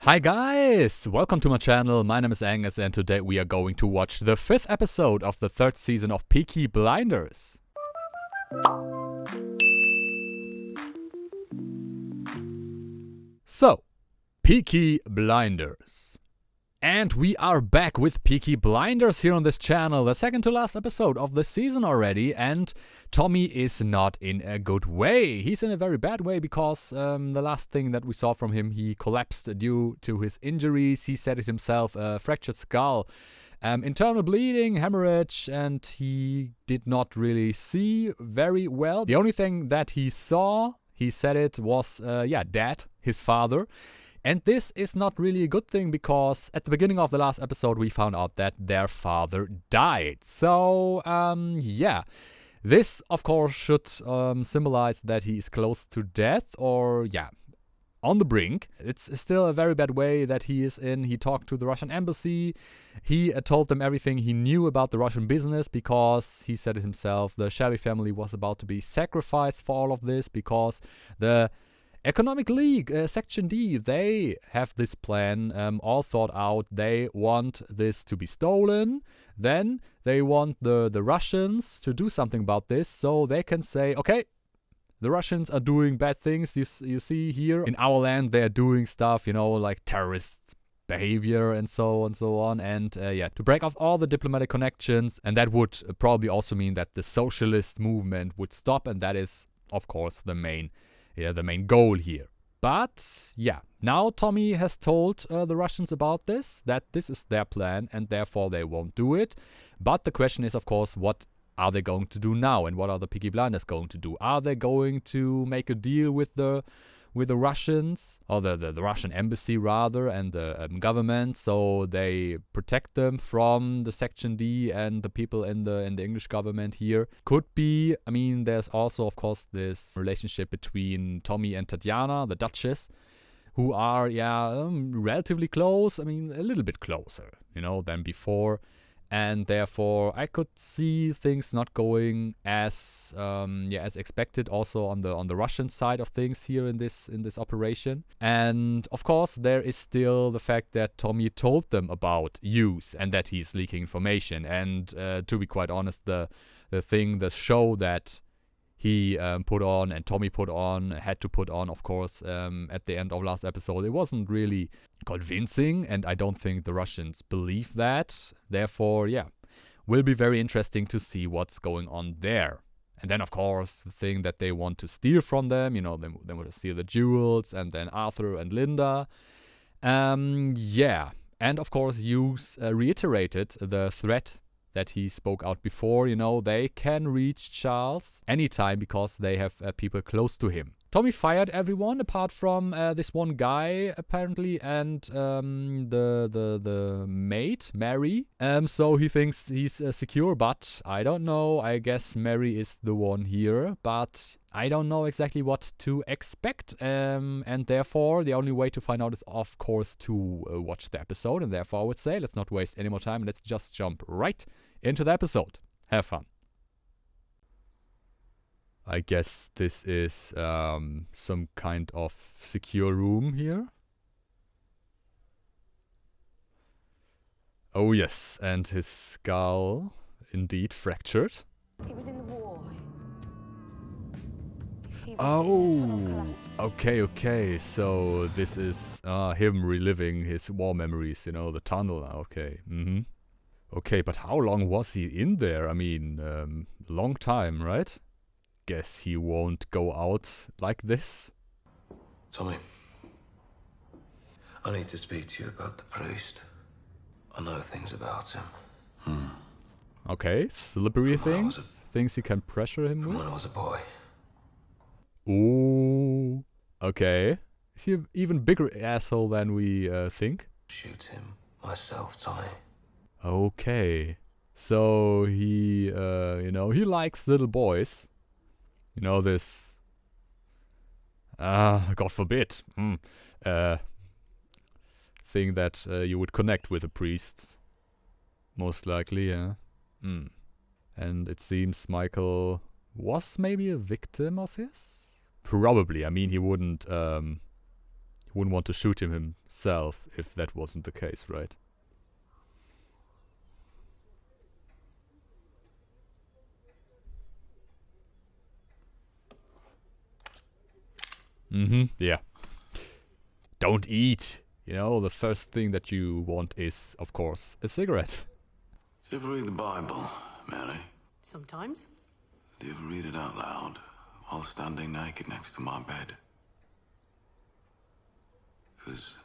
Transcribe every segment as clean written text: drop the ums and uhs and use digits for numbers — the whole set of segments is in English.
Hi guys! Welcome to my channel, my name is Angus and today we are going to watch the 5th episode of the 3rd season of Peaky Blinders. So, Peaky Blinders. And we are back with Peaky Blinders here on this channel, the second to last episode of the season already, and Tommy is not in a good way. He's in a very bad way because the last thing that we saw from him, he collapsed due to his injuries. He said it himself, a fractured skull, internal bleeding, hemorrhage, and he did not really see very well. The only thing that he saw, he said it, was, Dad, his father. And this is not really a good thing because at the beginning of the last episode we found out that their father died. So, this of course should symbolize that he is close to death or, on the brink. It's still a very bad way that he is in. He talked to the Russian embassy. He told them everything he knew about the Russian business because he said it himself, the Shelby family was about to be sacrificed for all of this because the Economic League, Section D, they have this plan all thought out. They want this to be stolen. Then they want the Russians to do something about this so they can say, okay, the Russians are doing bad things. You see here in our land, they're doing stuff, like terrorist behavior and so on. And to break off all the diplomatic connections. And that would probably also mean that the socialist movement would stop. And that is, of course, the main goal here. But now Tommy has told the Russians about this, that this is their plan and therefore they won't do it. But the question is, of course, what are they going to do now and what are the Peaky Blinders going to do? Are they going to make a deal with the Russians, or the Russian embassy rather, and the government, so they protect them from the Section D and the people in the English government here? Could be. I mean, there's also, of course, this relationship between Tommy and Tatiana, the Duchess, who are, relatively close. I mean, a little bit closer, than before. And therefore, I could see things not going as expected. Also on the Russian side of things here in this operation. And of course, there is still the fact that Tommy told them about Hughes and that he's leaking information. And to be quite honest, the show that he put on and Tommy had to put on, of course, at the end of last episode, it wasn't really convincing, and I don't think the Russians believe that. Therefore, will be very interesting to see what's going on there. And then, of course, the thing that they want to steal from them, they want to steal the jewels, and then Arthur and Linda. And of course, Hughes reiterated the threat that he spoke out before. They can reach Charles anytime because they have people close to him. Tommy fired everyone apart from this one guy apparently and the maid Mary. So he thinks he's secure, but I don't know. I guess Mary is the one here, but I don't know exactly what to expect. And therefore, the only way to find out is, of course, to watch the episode. And therefore, I would say let's not waste any more time. Let's just jump right into the episode. Have fun. I guess this is some kind of secure room here. Oh yes, and his skull indeed fractured. He was in the war. Okay. So this is him reliving his war memories, the tunnel. Okay. Okay, but how long was he in there? I mean, long time, right? Guess he won't go out like this. Tommy, I need to speak to you about the priest. I know things about him. Okay, slippery things. Things you can pressure him with. When I was a boy. Ooh. Okay. Is he an even bigger asshole than we think? Shoot him myself, Tommy. Okay. So he, he likes little boys. This, God forbid, thing that you would connect with a priest. Most likely, yeah. And it seems Michael was maybe a victim of his? Probably. I mean, he wouldn't wouldn't want to shoot him himself if that wasn't the case, right? Yeah. Don't eat. You know, the first thing that you want is, of course, a cigarette. Do you ever read the Bible, Mary? Sometimes. Do you ever read it out loud while standing naked next to my bed? Because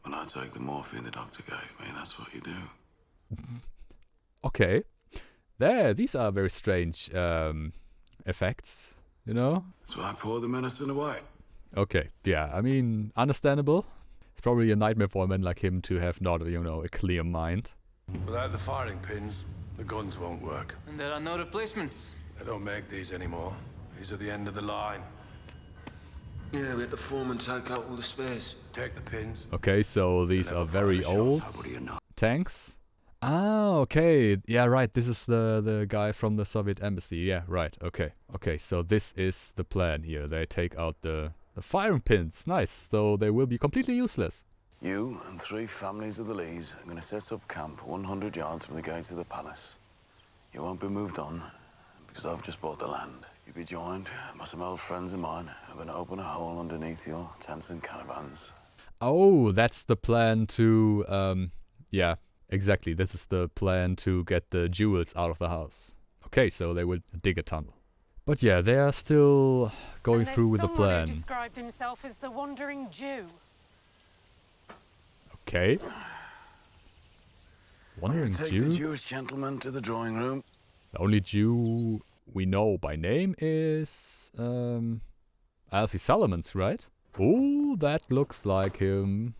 when I take the morphine the doctor gave me, that's what you do. Okay. These are very strange effects, you know? That's why I pour the medicine away. Okay, yeah, I mean, understandable. It's probably a nightmare for a man like him to have not, you know, a clear mind. Without the firing pins, the guns won't work. And there are no replacements. They don't make these anymore. These are the end of the line. Yeah, we had the foreman take out all the spares. Take the pins. Okay, so these are very old tanks. Ah, okay. Yeah, right. This is the guy from the Soviet embassy. Yeah, right. Okay. Okay, so this is the plan here. They take out the firing pins. Nice. So they will be completely useless. You and 3 families of the Lees are going to set up camp 100 yards from the gates of the palace. You won't be moved on because I've just bought the land. You'll be joined by some old friends of mine. I'm going to open a hole underneath your tents and caravans. Oh, that's the plan to, yeah, exactly. This is the plan to get the jewels out of the house. Okay, so they will dig a tunnel. But yeah, they are still going through with the plan. Who described himself as the Wandering Jew. Okay. Wandering Take Jew? the Jewish gentleman to the drawing room. The only Jew we know by name is Alfie Solomons, right? Oh, that looks like him.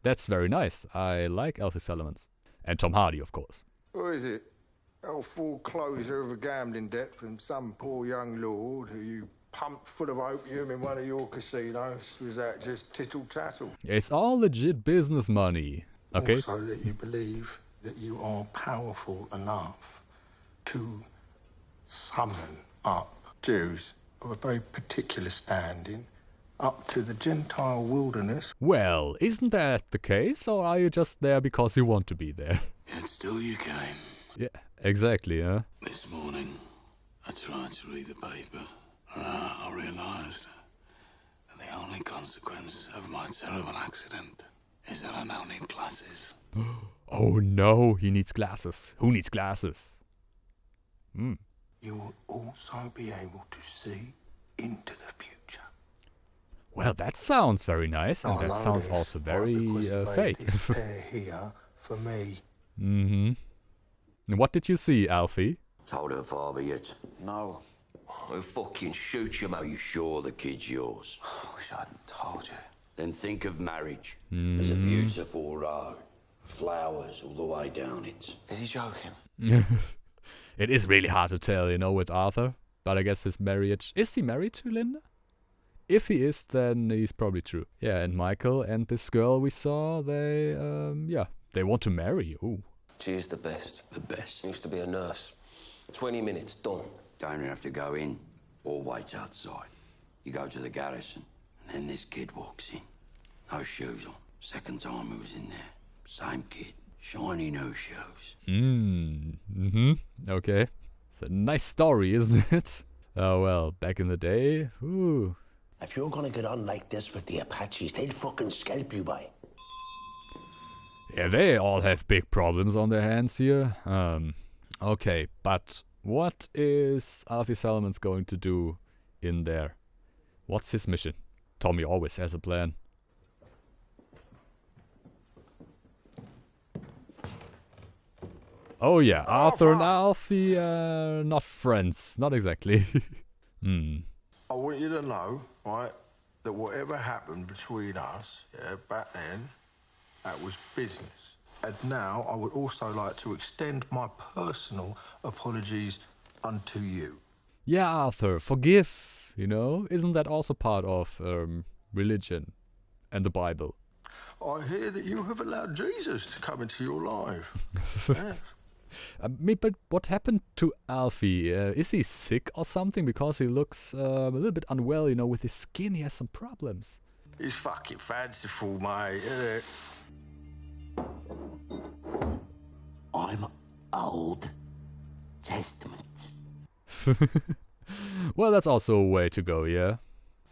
That's very nice. I like Alfie Solomons. And Tom Hardy, of course. Or is it? A foreclosure of a gambling debt from some poor young lord who you pumped full of opium in one of your casinos? Was that just tittle-tattle? It's all legit business money. Okay. Also that you believe that you are powerful enough to summon up Jews of a very particular standing up to the Gentile wilderness. Well, isn't that the case? Or are you just there because you want to be there? Yet still you came. Yeah, exactly, huh? This morning, I tried to read the paper, and I realised that the only consequence of my terrible accident is that I now need glasses. Oh no, he needs glasses. Who needs glasses? You will also be able to see into the future. Well, that sounds very nice, and that sounds also very fake. This pair here for me. Mm-hmm. What did you see, Alfie? Told her father yet? No. We'll fucking shoot him. Are you sure the kid's yours? I wish I hadn't told you. Then think of marriage. There's a beautiful road. Flowers all the way down it. Is he joking? It is really hard to tell, you know, with Arthur. But I guess his marriage... Is he married to Linda? If he is, then he's probably true. Yeah, and Michael and this girl we saw, they, they want to marry. Ooh. She is the best. The best. Used to be a nurse. 20 minutes, done. Don't have to go in or wait outside. You go to the garrison, and then this kid walks in. No shoes on. Second time he was in there. Same kid. Shiny no shoes. Okay. It's a nice story, isn't it? Oh, well, back in the day, ooh. If you're gonna get on like this with the Apaches, they'd fucking scalp you, boy. Yeah, they all have big problems on their hands here. Okay, but what is Alfie Solomons going to do in there? What's his mission? Tommy always has a plan. Oh yeah, Arthur and Alfie are not friends. Not exactly. I want you to know, right, that whatever happened between us, back then, that was business. And now I would also like to extend my personal apologies unto you. Yeah, Arthur, forgive, you know? Isn't that also part of religion and the Bible? I hear that you have allowed Jesus to come into your life. Yes. But what happened to Alfie? Is he sick or something? Because he looks a little bit unwell, you know, with his skin. He has some problems. It's fucking fanciful, mate, isn't it? I'm Old Testament. Well, that's also a way to go, yeah?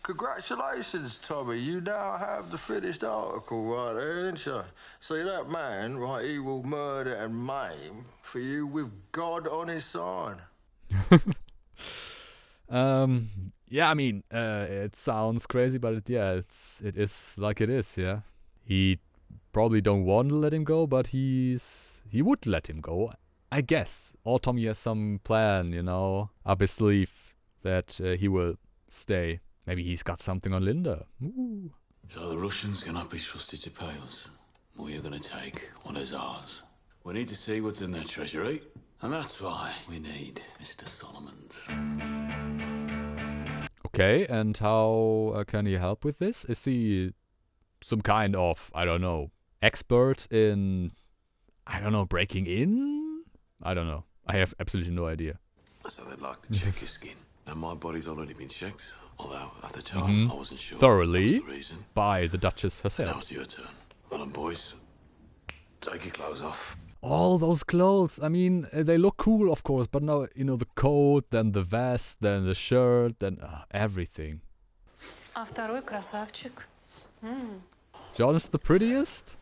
Congratulations, Tommy. You now have the finished article right there, don't you? See, that man, right, he will murder and maim for you with God on his side. Yeah, I mean, it sounds crazy, but it is like it is, yeah? He probably don't want to let him go, but he would let him go, I guess. Or Tommy has some plan, you know, up his sleeve that he will stay. Maybe he's got something on Linda. Ooh. So the Russians cannot be trusted to pay us. We're gonna take what is ours. We need to see what's in their treasury, and that's why we need Mr. Solomon's. Okay, and how can he help with this? Is he some kind of, I don't know, expert in, I don't know, breaking in? I don't know. I have absolutely no idea. So they'd like to check your skin. Now, my body's already been checked, although at the time I wasn't sure. Thoroughly that was the reason. by the Duchess Now herself. it's your turn. Well done, boys. Take your clothes off. All those clothes, I mean, they look cool, of course, but now, you know, the coat, then the vest, then the shirt, then everything. А второй красавчик. John is the prettiest?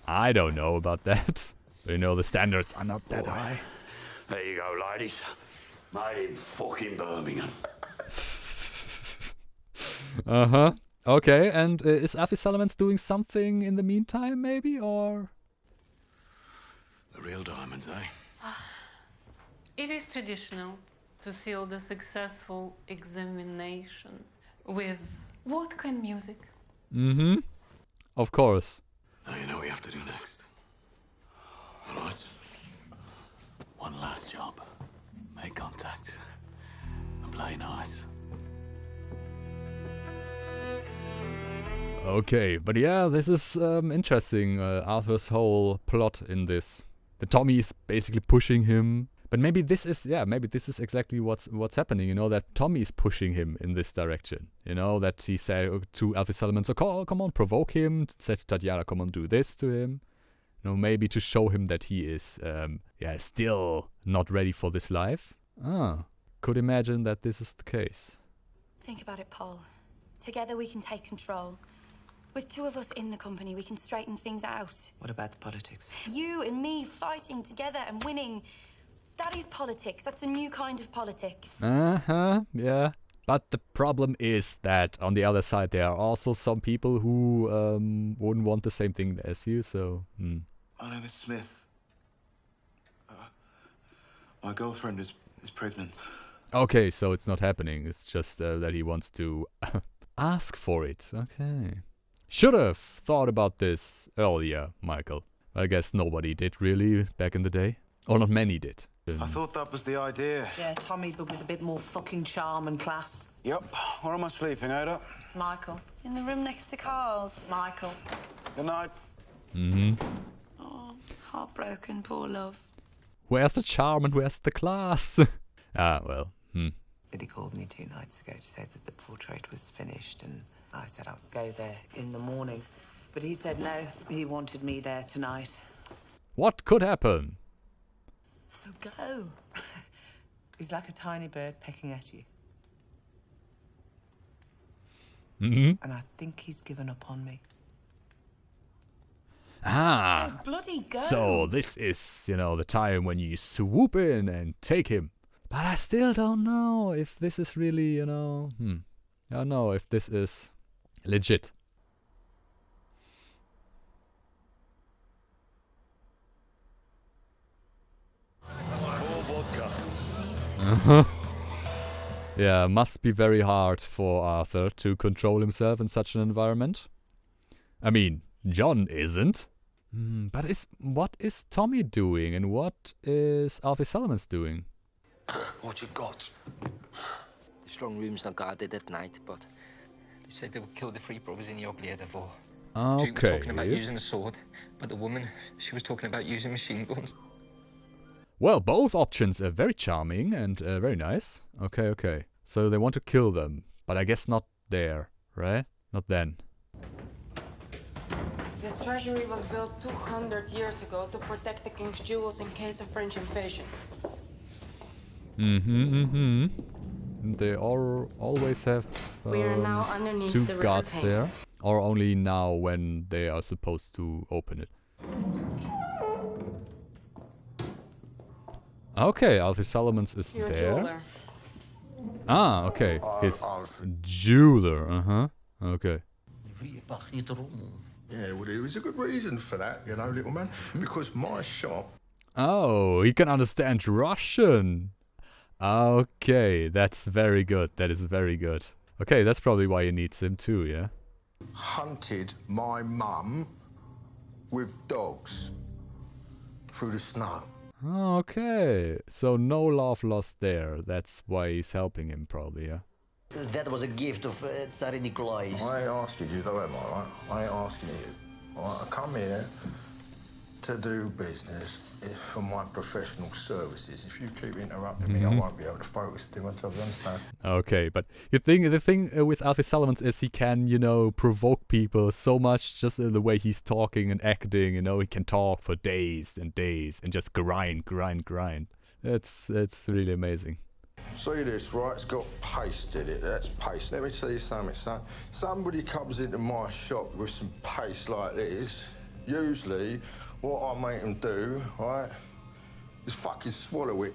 I don't know about that. But, you know, the standards are not that high. There you go, ladies. Made in fucking Birmingham. Uh-huh. Okay, and is Alfie Solomons doing something in the meantime, maybe, or...? The real diamonds, eh? It is traditional to seal the successful examination with vodka and music. Mm-hmm. Of course. Now you know what you have to do next. All right? One last job. Make contact. And play nice. Okay, but yeah, this is interesting, Arthur's whole plot in this. The Tommy is basically pushing him. But maybe this is exactly what's happening, you know, that Tommy is pushing him in this direction. You know, that he said to Alfie Solomon, so come on, provoke him. Said to Tatiana, come on, do this to him. You know, maybe to show him that he is, still not ready for this life. Could imagine that this is the case. Think about it, Paul. Together we can take control. With two of us in the company, we can straighten things out. What about the politics? You and me fighting together and winning. That is politics. That's a new kind of politics. Yeah. But the problem is that on the other side, there are also some people who wouldn't want the same thing as you, so... My name is Smith. My girlfriend is pregnant. Okay, so it's not happening. It's just that he wants to ask for it. Okay. Should have thought about this earlier, Michael. I guess nobody did really back in the day. Or not many did. I thought that was the idea. Yeah, Tommy, but with a bit more fucking charm and class. Yep. Where am I sleeping, Ada? Michael. In the room next to Carl's. Michael. Good night. Oh, heartbroken, poor love. Where's the charm and where's the class? Well. He called me 2 nights ago to say that the portrait was finished, and I said I'd go there in the morning. But he said no, he wanted me there tonight. What could happen? So go. He's like a tiny bird pecking at you. And I think he's given up on me. So bloody go. So this is, you know, the time when you swoop in and take him. But I still don't know if this is really, you know... I don't know if this is legit. Yeah, must be very hard for Arthur to control himself in such an environment. I mean, John isn't. But what is Tommy doing and what is Alfie Solomons doing? What you got? The strong room's not guarded at night, but they said they would kill the 3 brothers in the ugly before. Okay. Duke was talking about using a sword, but the woman, she was talking about using machine guns. Well, both options are very charming and very nice. Okay. So they want to kill them, but I guess not there, right? Not then. This treasury was built 200 years ago to protect the king's jewels in case of French invasion. They always have We are now underneath two the river guards Thames. there. Or only now when they are supposed to open it. Okay, Alfie Solomons is Your there. jeweler. Ah, okay. His jeweler, Okay. Yeah, well, there was a good reason for that, you know, little man. Because my shop... Oh, he can understand Russian. Okay, that's very good. That is very good. Okay, that's probably why he needs him too, yeah? hunted my mum with dogs through the snow. Okay, so no love lost there. That's why he's helping him probably, yeah? That was a gift of Tsar Nikolai. I ain't asking you, though, am I, right? I ain't asking you. All right, I come here to do business for my professional services. If you keep interrupting me, I won't be able to focus too much, you understand? Okay, but the thing with Alfie Solomons is he can, you know, provoke people so much just in the way he's talking and acting, you know, he can talk for days and days and just grind. It's really amazing. See this, right? It's got paste in it. That's paste. Let me tell you something, son. Somebody comes into my shop with some paste like this. Usually, what I make them do, right, is fucking swallow it.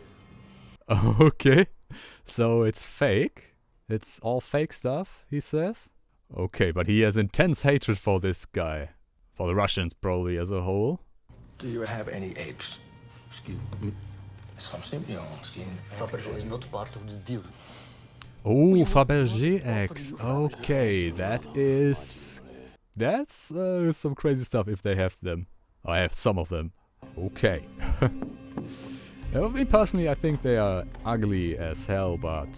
Okay, so it's fake. It's all fake stuff, he says. Okay, but he has intense hatred for this guy. For the Russians, probably, as a whole. Do you have any eggs? Excuse me. I'm simply asking. Fabergé is not part of the deal. Oh, Fabergé eggs. Okay, that's some crazy stuff if they have them. I have some of them. Okay. Me personally, I think they are ugly as hell, but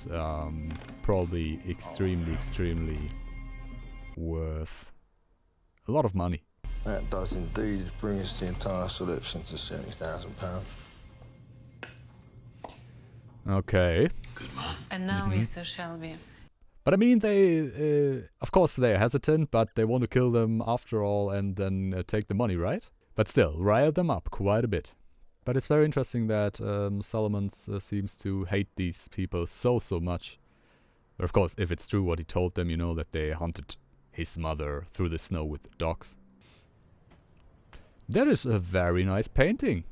probably extremely worth a lot of money. That does indeed bring us the entire selection to £70,000. Okay. Good man. And now, Mr. Shelby. But I mean, they, of course, they're hesitant, but they want to kill them after all and then take the money, right? But still, rile them up quite a bit. But it's very interesting that Solomons seems to hate these people so much. But of course, if it's true what he told them, you know, that they hunted his mother through the snow with dogs. That is a very nice painting,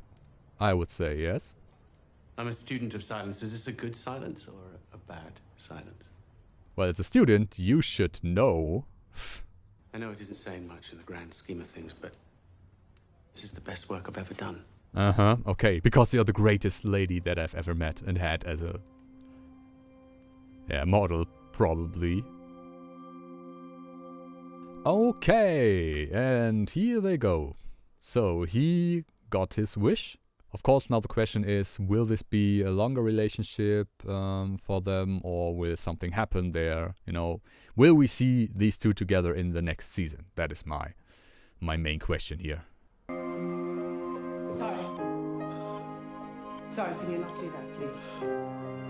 I would say, yes? I'm a student of silence. Is this a good silence or a bad silence? Well, as a student, you should know. I know it isn't saying much in the grand scheme of things, but this is the best work I've ever done. Okay, because you're the greatest lady that I've ever met and had as a... yeah, model, probably. Okay, and here they go. So, he got his wish. Of course, now the question is, will this be a longer relationship for them, or will something happen there? You know, will we see these two together in the next season? That is my main question here. Sorry, can you not do that, please?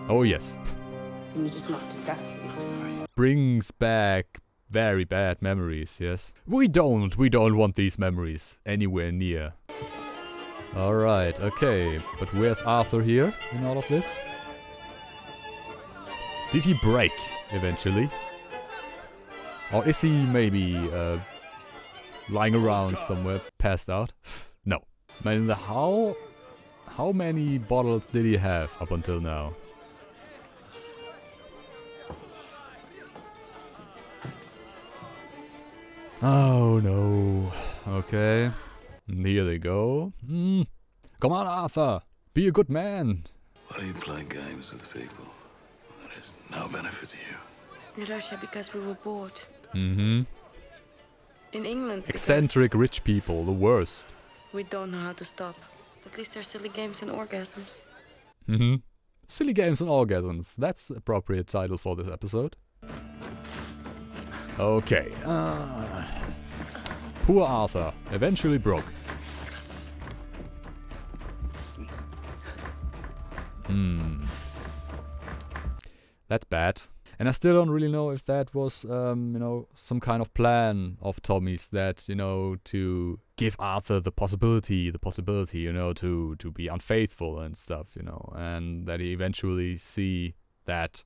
Oh yes. Can you just not do that, please? Sorry. Brings back very bad memories, yes. We don't want these memories anywhere near. Alright, okay, but where's Arthur here in all of this? Did he break eventually? Or is he maybe lying around somewhere, passed out? No. Man, how many bottles did he have up until now? Oh no. Okay. And here they go. Come on, Arthur. Be a good man. Why do you play games with people? That is no benefit to you. In Russia, because we were bored. In England, eccentric rich people, the worst. we don't know how to stop. At least there's silly games and orgasms. Silly Games and Orgasms. That's appropriate title for this episode. Okay. Poor Arthur. Eventually broke. That's bad. And I still don't really know if that was, some kind of plan of Tommy's that, to give Arthur the possibility, to be unfaithful and stuff, and that he eventually see that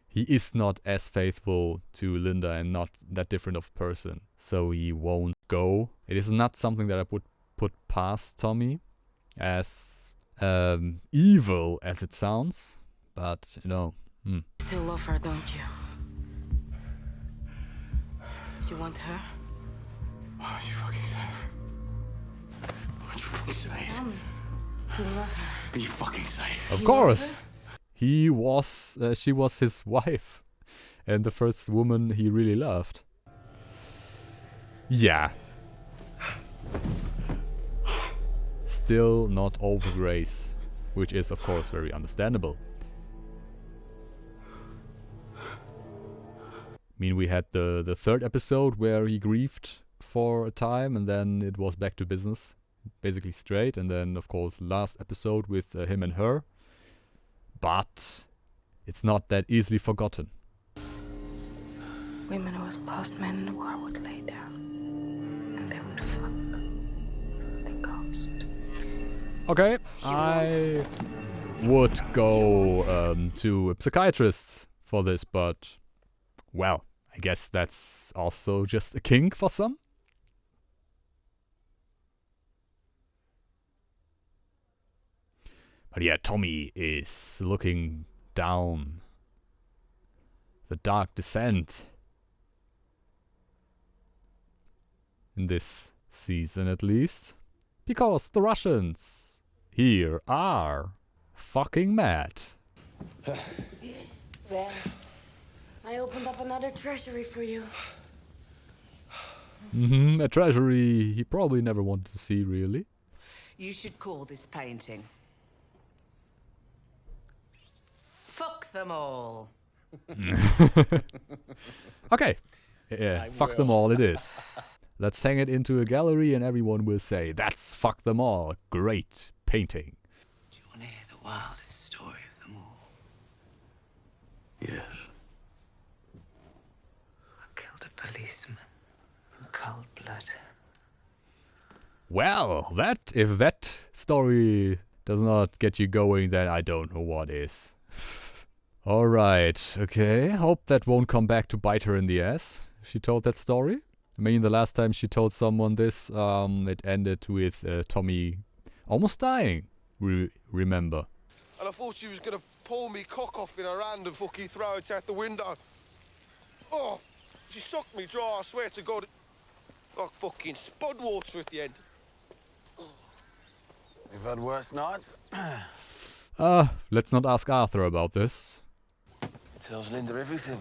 he is not as faithful to Linda and not that different of a person. So he won't go. It is not something that I would put past Tommy, as evil as it sounds, but, Still love her, don't you? You want her? What are you fucking saying? What are you fucking saying? You love her. Are you fucking saying? Of course! She was his wife. And the first woman he really loved. Yeah. Still not over Grace. Which is, of course, very understandable. I mean, we had the third episode where he grieved for a time and then it was back to business. Basically straight. And then, of course, last episode with him and her. But it's not that easily forgotten. Women who had lost men in the war would lay down. And they would fuck the ghost. Okay, I would go to a psychiatrist for this, but, well, I guess that's also just a kink for some. But yeah, Tommy is looking down the dark descent in this season, at least, because the Russians here are fucking mad. Well, I opened up another treasury for you. A treasury he probably never wanted to see, really. You should call this painting Fuck Them All. Okay. Yeah, fuck them all it is. Let's hang it into a gallery and everyone will say, that's Fuck Them All. Great painting. Do you want to hear the wildest story of them all? Yes. I killed a policeman in cold blood. Well, if that story does not get you going, then I don't know what is. Alright, okay. Hope that won't come back to bite her in the ass. She told that story. I mean, the last time she told someone this, it ended with Tommy almost dying. Remember. And I thought she was going to pull me cock off in her hand and fucking throw it out the window. Oh, she sucked me dry, I swear to God. Like fucking spud water at the end. You've had worse nights? Let's not ask Arthur about this. Tells Linda everything.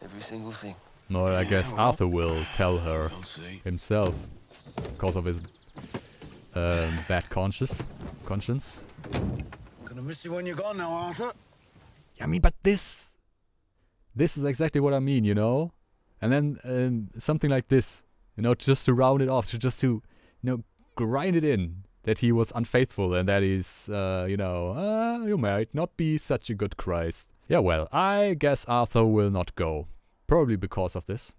Every single thing. No, I guess well, Arthur will tell her we'll see. himself. Because of his bad conscience. I'm gonna miss you when you're gone now, Arthur. Yeah, I mean, but this is exactly what I mean, And then something like this, just to round it off, just to, grind it in that he was unfaithful and that is, you might not be such a good Christ. Yeah, well, I guess Arthur will not go. Probably because of this.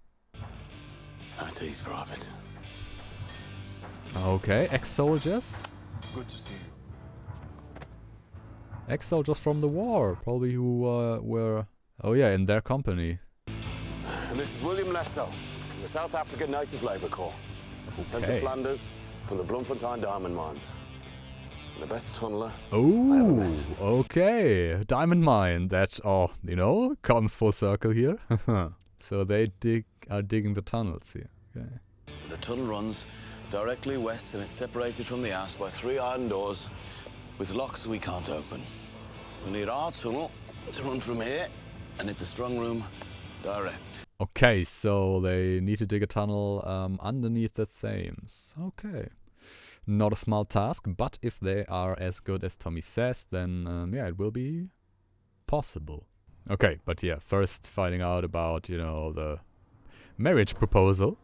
IT's private. Okay, ex-soldiers. Good to see you. Ex-soldiers from the war, probably who were, in their company. And this is William Letzo, from the South African Native Labour Corps. Sent to Okay. Flanders from the Bloemfontein diamond mines. The best tunneler I ever Oh, met. okay. Diamond mine. That, comes full circle here. So they are digging the tunnels here. Okay. The tunnel runs directly west and it's separated from the house by 3 iron doors with locks we can't open. We need our tunnel to run from here and hit the strong room direct. Okay, so they need to dig a tunnel underneath the Thames. Okay. Not a small task, but if they are as good as Tommy says, then it will be possible. Okay, but yeah, first finding out about, the marriage proposal.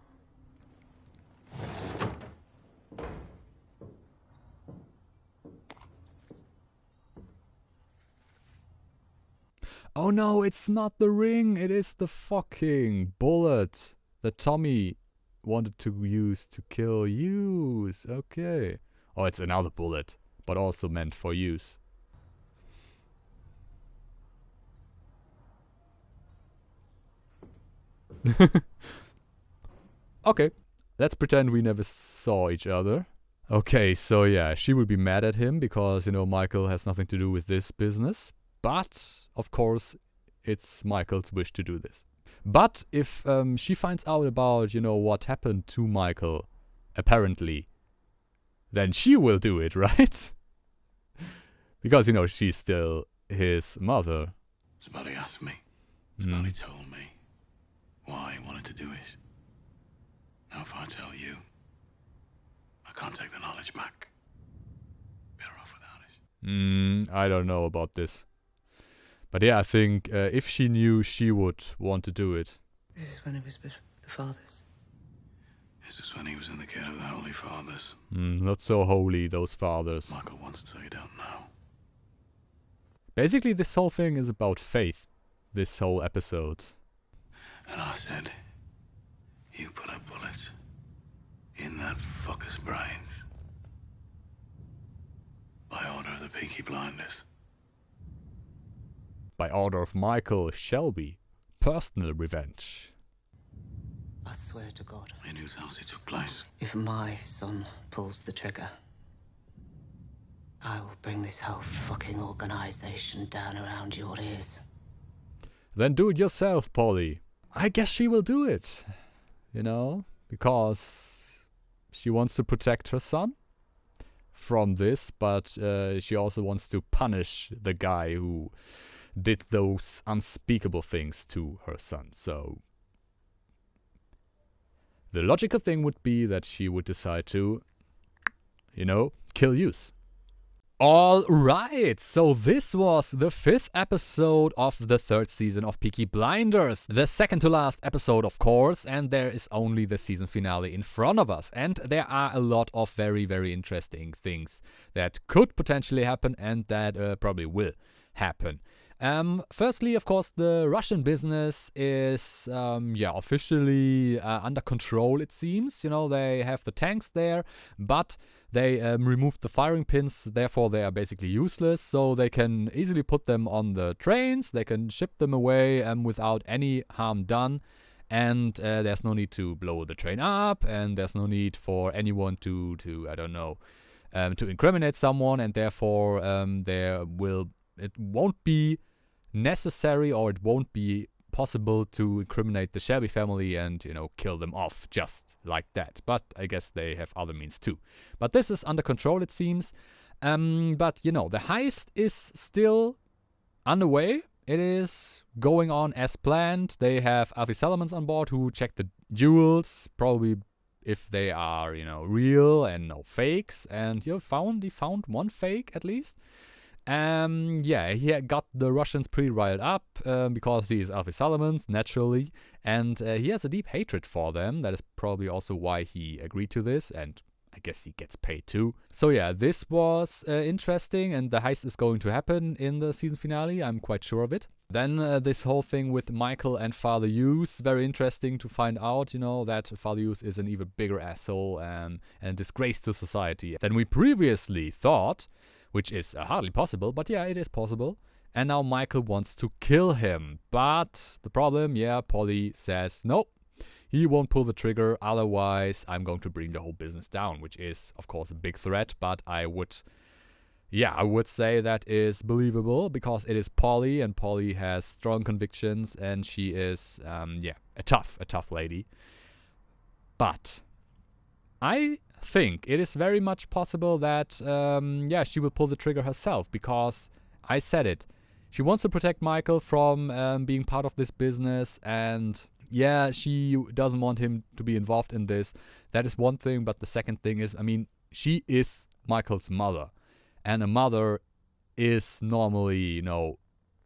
Oh no, it's not the ring. It is the fucking bullet that Tommy wanted to use to kill Hughes. Okay. Oh, it's another bullet, but also meant for use. Okay, let's pretend we never saw each other. Okay, so yeah, she would be mad at him because, you know, Michael has nothing to do with this business. But, of course, it's Michael's wish to do this. But if she finds out about, you know, what happened to Michael, apparently, then she will do it, right? Because, you know, she's still his mother. Somebody asked me. Somebody told me why he wanted to do it. Now if I tell you, I can't take the knowledge back. Better off without it. I don't know about this. But yeah, I think if she knew, she would want to do it. This is when it was with the fathers. This is when he was in the care of the Holy Fathers. Not so holy, those fathers. Michael wants it so you don't know. Basically, this whole thing is about faith. This whole episode. And I said, you put a bullet in that fucker's brains. By order of the Peaky Blinders. By order of Michael Shelby. Personal revenge. I swear to God. In whose house it took place? If my son pulls the trigger, I will bring this whole fucking organization down around your ears. Then do it yourself, Polly. I guess she will do it. You know, because she wants to protect her son from this, but she also wants to punish the guy who did those unspeakable things to her son. So the logical thing would be that she would decide to, you know, kill Hughes. Alright, so this was the 5th episode of the 3rd season of Peaky Blinders. The second to last episode, of course, and there is only the season finale in front of us. And there are a lot of very, very interesting things that could potentially happen and that probably will happen. Firstly, of course, the Russian business is, officially under control, it seems. You know, they have the tanks there, but they removed the firing pins, therefore they are basically useless, so they can easily put them on the trains, they can ship them away without any harm done, and there's no need to blow the train up, and there's no need for anyone to I don't know, to incriminate someone, and therefore it won't be necessary, or it won't be possible to incriminate the Shelby family and, you know, kill them off just like that. But I guess they have other means too. But this is under control, it seems. But, you know, the heist is still underway. It is going on as planned. They have Alfie Solomons on board who check the jewels, probably if they are, you know, real and no fakes. And he found one fake at least. He got the Russians pretty riled up because he is Alfie Solomons, naturally, and he has a deep hatred for them. That is probably also why he agreed to this, and I guess he gets paid too. So yeah, this was interesting, and the heist is going to happen in the season finale, I'm quite sure of it. Then this whole thing with Michael and Father Hughes, very interesting to find out, you know, that Father Hughes is an even bigger asshole and a disgrace to society than we previously thought. Which is hardly possible, but yeah, it is possible. And now Michael wants to kill him. But the problem, Polly says, nope, he won't pull the trigger, otherwise I'm going to bring the whole business down, which is, of course, a big threat, but I would say that is believable, because it is Polly, and Polly has strong convictions, and she is, a tough lady. But I think it is very much possible that she will pull the trigger herself, because I said it, she wants to protect Michael from being part of this business, and she doesn't want him to be involved in this. That is one thing, but the second thing is, I mean, she is Michael's mother, and a mother is normally, you know,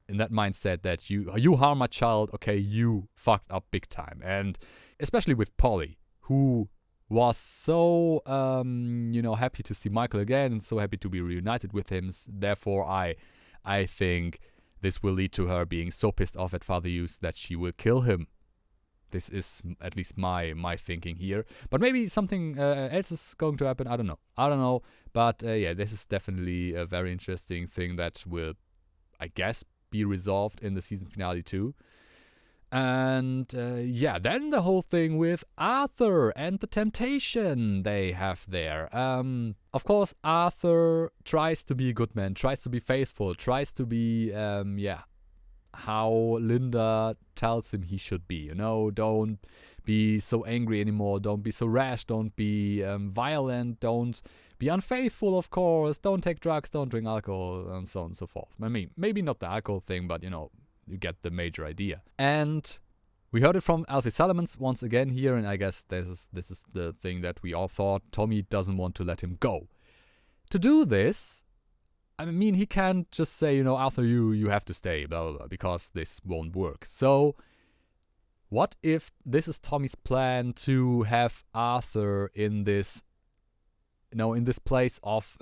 in that mindset that you harm my child, okay, you fucked up big time. And especially with Polly, who was so, happy to see Michael again and so happy to be reunited with him. Therefore, I think this will lead to her being so pissed off at Father Hughes that she will kill him. This is at least my thinking here. But maybe something else is going to happen. I don't know. But yeah, this is definitely a very interesting thing that will, I guess, be resolved in the season finale too. And yeah, then the whole thing with Arthur and the temptation they have there. Of course, Arthur tries to be a good man, tries to be faithful, tries to be, how Linda tells him he should be. You know, don't be so angry anymore, don't be so rash, don't be violent, don't be unfaithful, of course, don't take drugs, don't drink alcohol, and so on and so forth. I mean, maybe not the alcohol thing, but you know, you get the major idea. And we heard it from Alfie Salamans once again here, and I guess this is the thing that we all thought. Tommy doesn't want to let him go. To do this, I mean, he can't just say, you know, Arthur, you have to stay, blah, blah, blah, because this won't work. So, what if this is Tommy's plan to have Arthur in this, you know, in this place of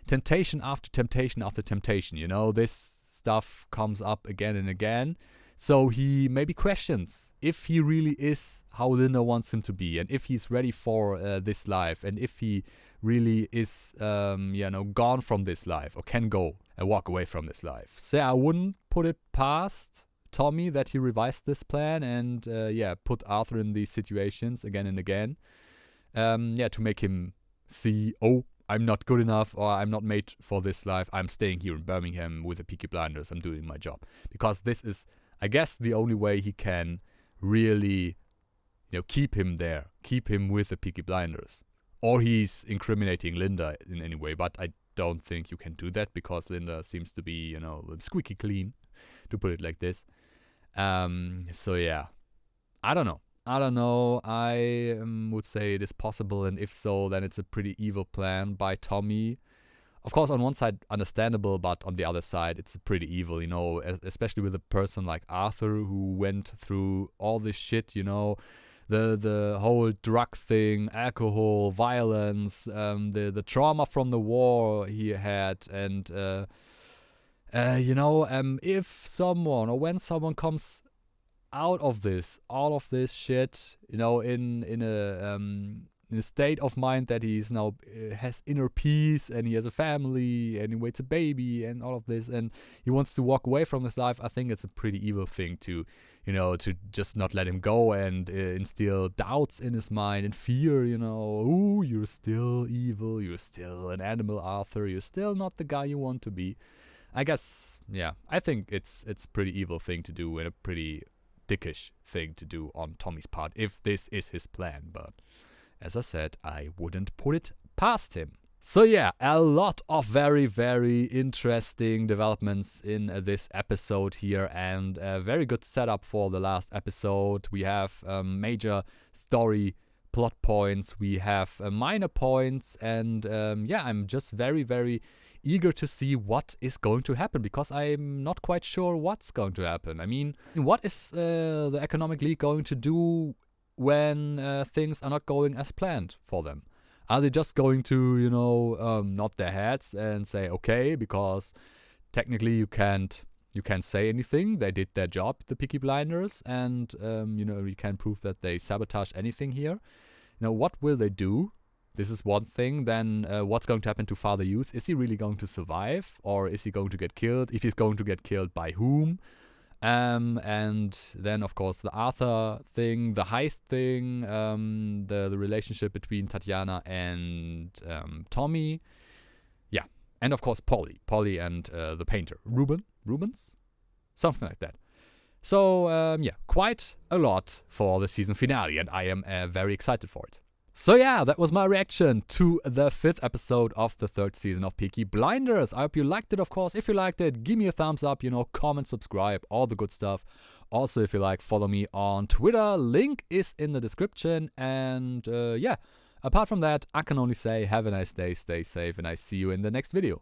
temptation after temptation after temptation, you know, this stuff comes up again and again. So he maybe questions if he really is how Linda wants him to be, and if he's ready for this life, and if he really is, gone from this life, or can go and walk away from this life. So I wouldn't put it past Tommy that he revised this plan and, put Arthur in these situations again and again. To make him see, oh, I'm not good enough, or I'm not made for this life. I'm staying here in Birmingham with the Peaky Blinders. I'm doing my job. Because this is, I guess, the only way he can really, you know, keep him there, keep him with the Peaky Blinders. Or he's incriminating Linda in any way, but I don't think you can do that because Linda seems to be, you know, squeaky clean, to put it like this. So yeah, I don't know. I would say it is possible, and if so, then it's a pretty evil plan by Tommy. Of course, on one side, understandable, but on the other side, it's pretty evil, you know, especially with a person like Arthur who went through all this shit, you know, the whole drug thing, alcohol, violence, the trauma from the war he had, and, if someone, or when someone comes out of this, all of this shit, you know, in a state of mind that he's now has inner peace, and he has a family, and he waits a baby, and all of this, and he wants to walk away from this life, I think it's a pretty evil thing to, you know, to just not let him go and instill doubts in his mind and fear, you know, ooh, you're still evil, you're still an animal, Arthur, you're still not the guy you want to be. I guess, yeah, I think it's a pretty evil thing to do, and a pretty dickish thing to do on Tommy's part, if this is his plan, but as I said, I wouldn't put it past him. So yeah, a lot of very, very interesting developments in this episode here, and a very good setup for the last episode. We have major story plot points, we have minor points, and I'm just very, very eager to see what is going to happen, because I'm not quite sure what's going to happen. I mean, what is the Economic League going to do when things are not going as planned for them? Are they just going to, you know, nod their heads and say, okay, because technically you can't say anything. They did their job, the Peaky Blinders, and, you can't prove that they sabotage anything here. You know, what will they do? This is one thing. Then what's going to happen to Father Hughes? Is he really going to survive, or is he going to get killed? If he's going to get killed, by whom? And then, of course, the Arthur thing, the heist thing, the relationship between Tatiana and Tommy. Yeah. And, of course, Polly and the painter. Rubens? Something like that. So, quite a lot for the season finale, and I am very excited for it. So yeah, that was my reaction to the 5th episode of the 3rd season of Peaky Blinders. I hope you liked it, of course. If you liked it, give me a thumbs up, comment, subscribe, all the good stuff. Also, if you like, follow me on Twitter. Link is in the description. And apart from that, I can only say have a nice day, stay safe, and I see you in the next video.